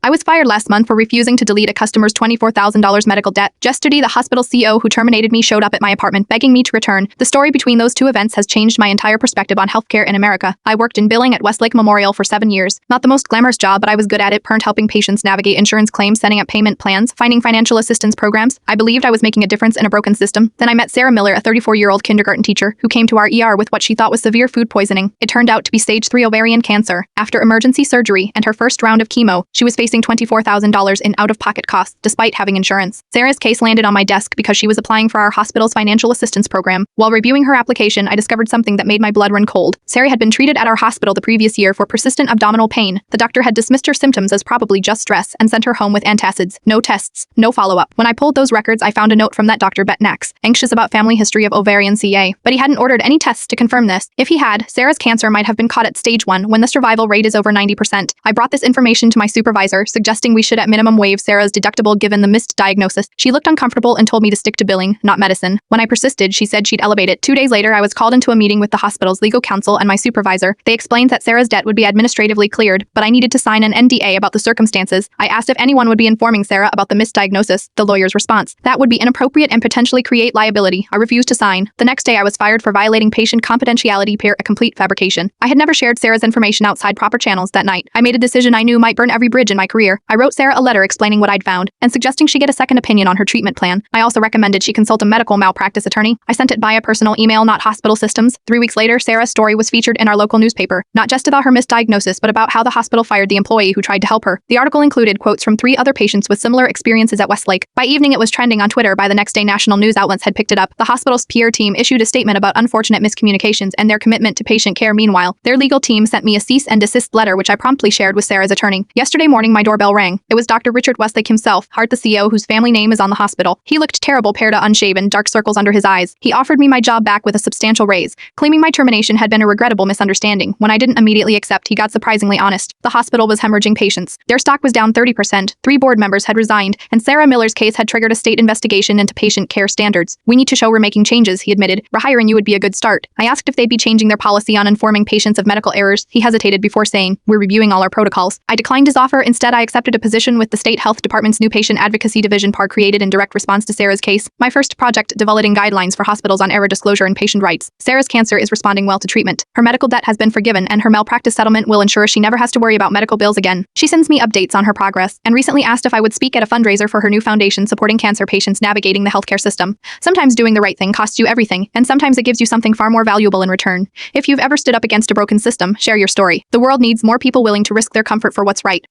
I was fired last month for refusing to delete a customer's $24,000 medical debt. Yesterday, the hospital CEO who terminated me showed up at my apartment begging me to return. The story between those two events has changed my entire perspective on healthcare in America. I worked in billing at Westlake Memorial for 7 years. Not the most glamorous job, but I was good at it, helping patients navigate insurance claims, setting up payment plans, finding financial assistance programs. I believed I was making a difference in a broken system. Then I met Sarah Miller, a 34-year-old kindergarten teacher, who came to our ER with what she thought was severe food poisoning. It turned out to be stage 3 ovarian cancer. After emergency surgery and her first round of chemo, she was facing $24,000 in out-of-pocket costs, despite having insurance. Sarah's case landed on my desk because she was applying for our hospital's financial assistance program. While reviewing her application, I discovered something that made my blood run cold. Sarah had been treated at our hospital the previous year for persistent abdominal pain. The doctor had dismissed her symptoms as probably just stress and sent her home with antacids. No tests, no follow-up. When I pulled those records, I found a note from that Dr. Bet Nax, anxious about family history of ovarian CA. But he hadn't ordered any tests to confirm this. If he had, Sarah's cancer might have been caught at stage 1 when the survival rate is over 90%. I brought this information to my supervisor, suggesting we should at minimum waive Sarah's deductible given the missed diagnosis. She looked uncomfortable and told me to stick to billing, not medicine. When I persisted, she said she'd elevate it. 2 days later, I was called into a meeting with the hospital's legal counsel and my supervisor. They explained that Sarah's debt would be administratively cleared, but I needed to sign an NDA about the circumstances. I asked if anyone would be informing Sarah about the misdiagnosis. The lawyer's response: that would be inappropriate and potentially create liability. I refused to sign. The next day, I was fired for violating patient confidentiality per a complete fabrication. I had never shared Sarah's information outside proper channels that night. I made a decision I knew might burn every bridge in my career. I wrote Sarah a letter explaining what I'd found and suggesting she get a second opinion on her treatment plan. I also recommended she consult a medical malpractice attorney. I sent it via personal email, not hospital systems. 3 weeks later, Sarah's story was featured in our local newspaper, not just about her misdiagnosis, but about how the hospital fired the employee who tried to help her. The article included quotes from 3 other patients with similar experiences at Westlake. By evening, it was trending on Twitter. By the next day, national news outlets had picked it up. The hospital's PR team issued a statement about unfortunate miscommunications and their commitment to patient care. Meanwhile, their legal team sent me a cease and desist letter, which I promptly shared with Sarah's attorney. Yesterday morning, my doorbell rang. It was Dr. Richard Westlake himself, Hart the CEO, whose family name is on the hospital. He looked terrible, paired to unshaven, dark circles under his eyes. He offered me my job back with a substantial raise, claiming my termination had been a regrettable misunderstanding. When I didn't immediately accept, he got surprisingly honest. The hospital was hemorrhaging patients. Their stock was down 30%, 3 board members had resigned, and Sarah Miller's case had triggered a state investigation into patient care standards. We need to show we're making changes, he admitted. Rehiring you would be a good start. I asked if they'd be changing their policy on informing patients of medical errors. He hesitated before saying, we're reviewing all our protocols. I declined his offer. Instead, I accepted a position with the State Health Department's new Patient Advocacy Division, PAR, created in direct response to Sarah's case. My first project, developing guidelines for hospitals on error disclosure and patient rights. Sarah's cancer is responding well to treatment. Her medical debt has been forgiven, and her malpractice settlement will ensure she never has to worry about medical bills again. She sends me updates on her progress, and recently asked if I would speak at a fundraiser for her new foundation supporting cancer patients navigating the healthcare system. Sometimes doing the right thing costs you everything, and sometimes it gives you something far more valuable in return. If you've ever stood up against a broken system, share your story. The world needs more people willing to risk their comfort for what's right.